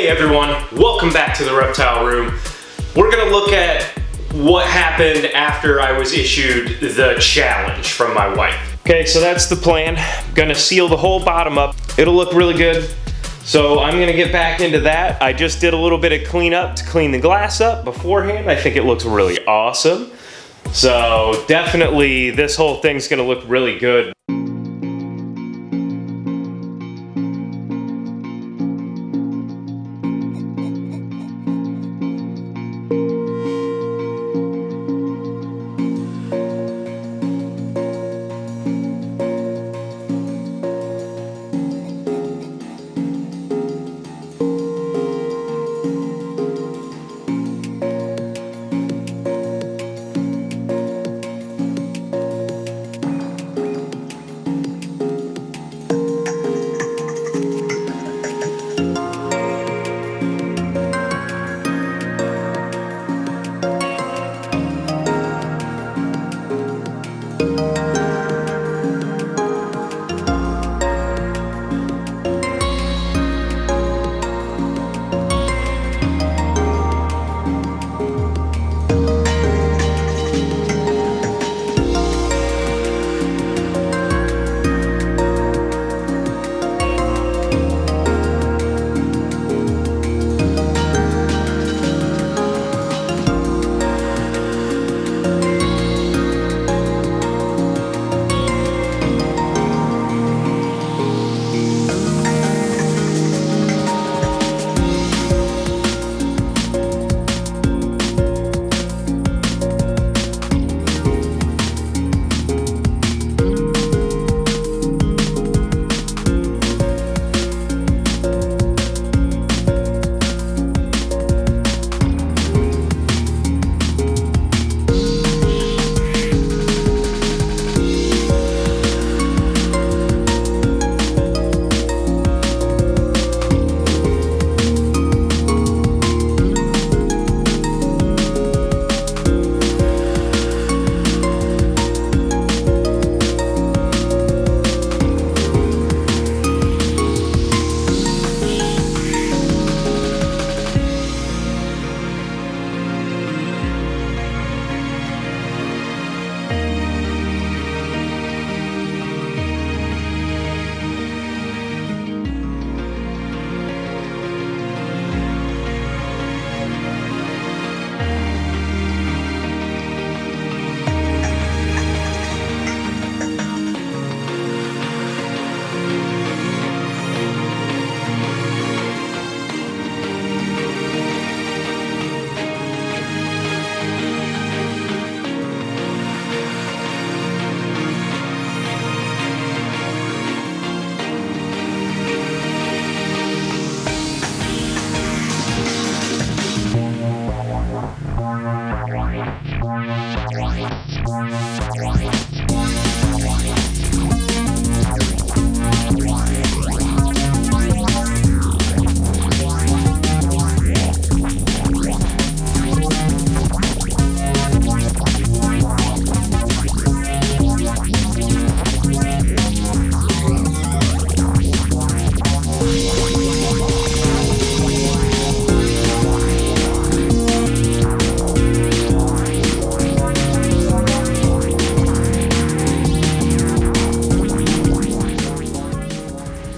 Hey everyone, welcome back to the Reptile Room. We're gonna look at what happened after I was issued the challenge from my wife. Okay, so that's the plan. I'm gonna seal the whole bottom up. It'll look really good. So I'm gonna get back into that. I just did a little bit of cleanup to clean the glass up beforehand. I think it looks really awesome. So definitely this whole thing's gonna look really good.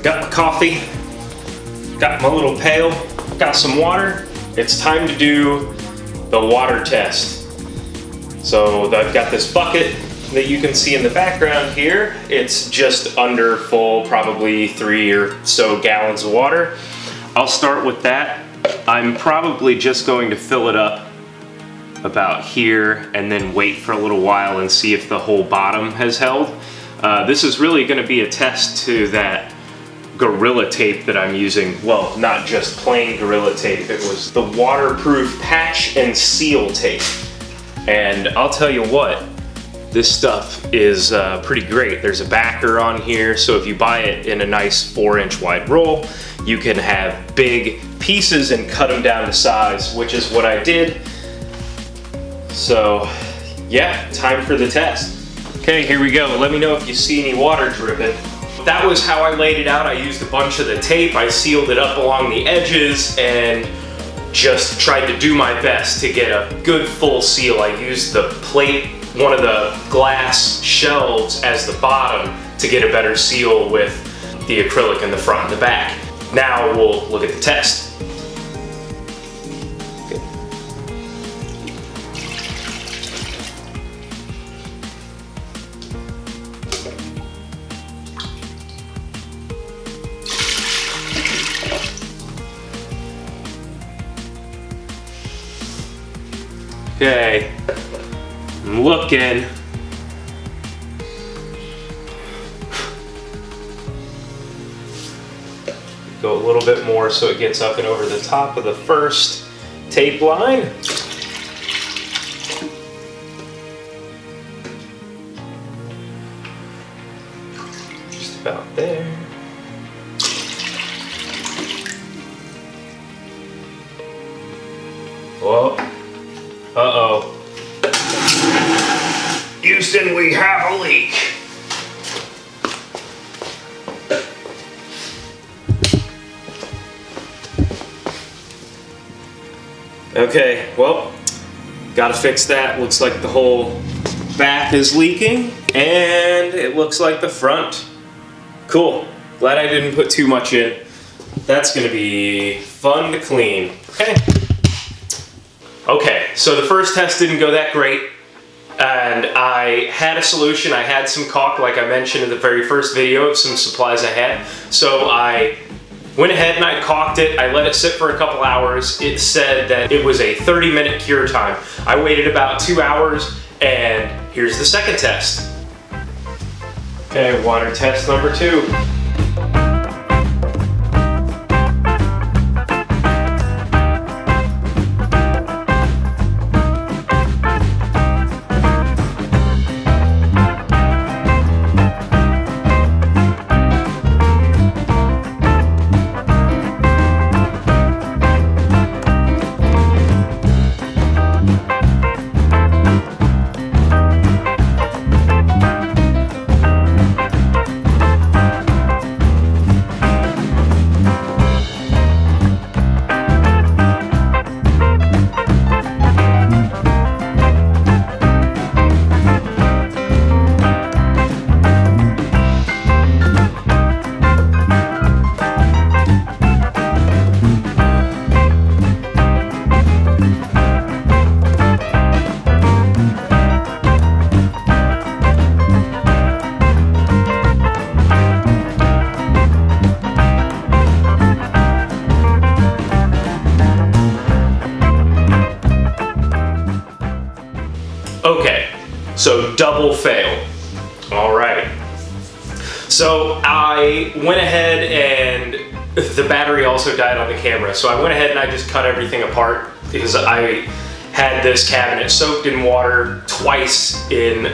Got my coffee, got my little pail, got some water. It's time to do the water test. So I've got this bucket that you can see in the background here. It's just under full, probably 3 or so gallons of water. I'll start with that. I'm probably just going to fill it up about here and then wait for a little while and see if the whole bottom has held. This is really going to be a test to that Gorilla Tape that I'm using. Well, not just plain Gorilla Tape, it was the waterproof patch and seal tape. And I'll tell you what, this stuff is pretty great. There's a backer on here, so if you buy it in a nice 4-inch wide roll, you can have big pieces and cut them down to size, which is what I did. So yeah, time for the test. Okay, here we go. Let me know if you see any water dripping. that was how I laid it out. I used a bunch of the tape, I sealed it up along the edges, and just tried to do my best to get a good full seal. I used the plate, one of the glass shelves as the bottom to get a better seal with the acrylic in the front and the back. Now we'll look at the test. Okay, I'm looking. Go a little bit more so it gets up and over the top of the first tape line. Just about there. Whoa. Uh-oh. Houston, we have a leak. Okay, well, gotta fix that. Looks like the whole back is leaking, and it looks like the front. Cool. Glad I didn't put too much in. That's gonna be fun to clean. Okay. Okay, so the first test didn't go that great, and I had a solution. I had some caulk, like I mentioned in the very first video, of some supplies I had. So I went ahead and I caulked it. I let it sit for a couple hours. It said that it was a 30-minute cure time. I waited about 2 hours, and here's the second test. Okay, water test number 2. Okay, so double fail. All right. So I went ahead, and the battery also died on the camera. So I went ahead and I just cut everything apart because I had this cabinet soaked in water twice in,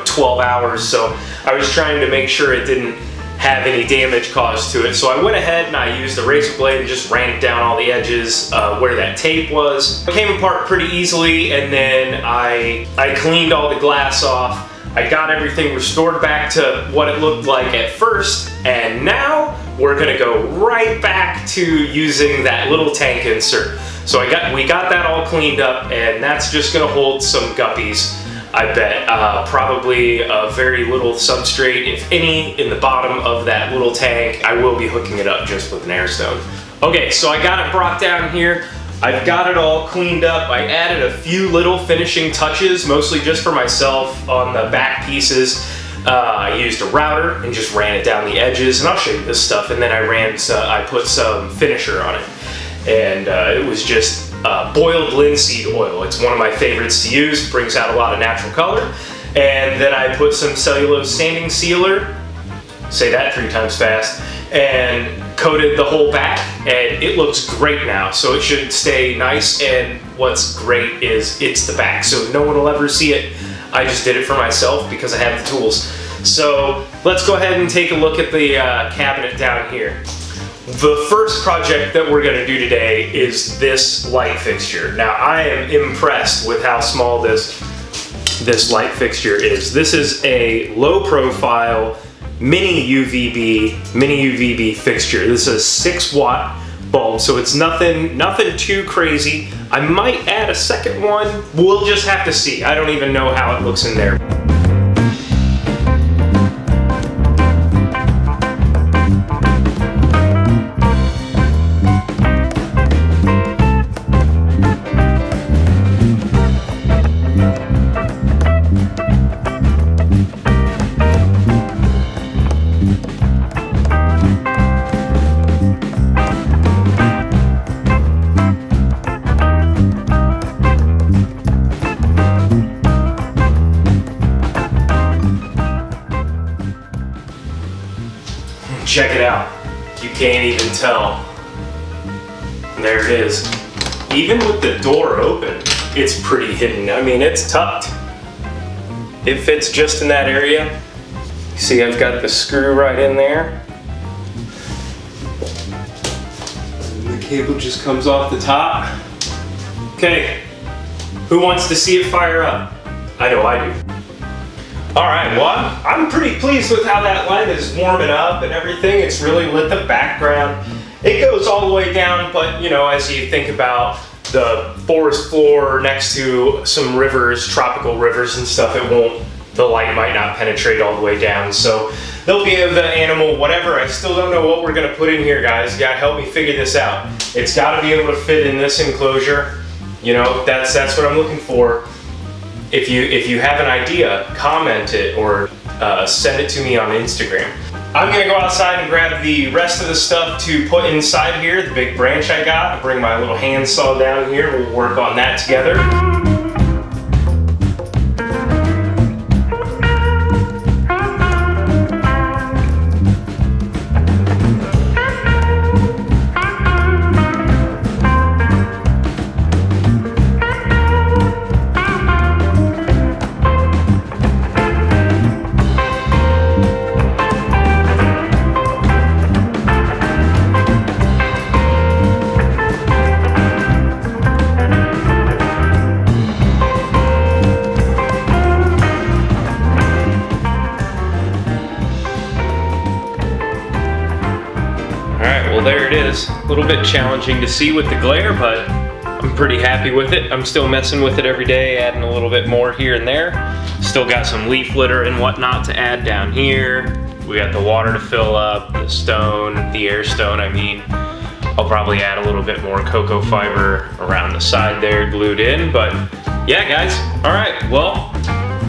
12 hours. So I was trying to make sure it didn't have any damage caused to it. So I went ahead and I used a razor blade and just ran it down all the edges where that tape was. It came apart pretty easily, and then I cleaned all the glass off. I got everything restored back to what it looked like at first, and now we're gonna go right back to using that little tank insert. So we got that all cleaned up, and that's just gonna hold some guppies, I bet. Probably a very little substrate, if any, in the bottom of that little tank. I will be hooking it up just with an air stone. Okay, so I got it brought down here. I've got it all cleaned up. I added a few little finishing touches, mostly just for myself on the back pieces. I used a router and just ran it down the edges, and I'll show you this stuff. And then I put some finisher on it, and it was just boiled linseed oil. It's one of my favorites to use. Brings out a lot of natural color. And then I put some cellulose sanding sealer, say that 3 times fast, and coated the whole back, and it looks great now. So it should stay nice, and what's great is it's the back, so no one will ever see it. I just did it for myself because I have the tools. So let's go ahead and take a look at the cabinet down here. The first project that we're going to do today is this light fixture. Now I am impressed with how small this light fixture is. This is a low profile mini UVB fixture. This is a 6-watt bulb, so it's nothing too crazy. I might add a second one. We'll just have to see. I don't even know how it looks in there. Check it out. You can't even tell. There it is. Even with the door open, it's pretty hidden. I mean, it's tucked. It fits just in that area. You see, I've got the screw right in there. And the cable just comes off the top. Okay, who wants to see it fire up? I know I do. All right, well, I'm pretty pleased with how that light is warming up and everything. It's really lit the background. It goes all the way down, but you know, as you think about the forest floor next to some rivers, tropical rivers and stuff, the light might not penetrate all the way down. So they'll give the animal whatever. I still don't know what we're gonna put in here, guys. You gotta help me figure this out. It's gotta be able to fit in this enclosure. You know, that's what I'm looking for. If you have an idea, comment it or send it to me on Instagram. I'm gonna go outside and grab the rest of the stuff to put inside here, the big branch I got. I'll bring my little handsaw down here. We'll work on that together. There it is. A little bit challenging to see with the glare, but I'm pretty happy with it. I'm still messing with it every day, adding a little bit more here and there. Still got some leaf litter and whatnot to add down here. We got the water to fill up, the stone, the air stone, I mean. I'll probably add a little bit more cocoa fiber around the side there, glued in, but yeah, guys. All right, well,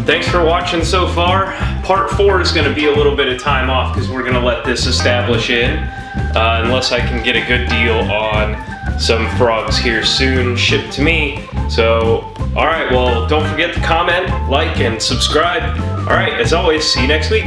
thanks for watching so far. Part 4 is gonna be a little bit of time off because we're gonna let this establish in. Unless I can get a good deal on some frogs here soon shipped to me. So, all right, well, don't forget to comment, like, and subscribe. All right, as always, see you next week.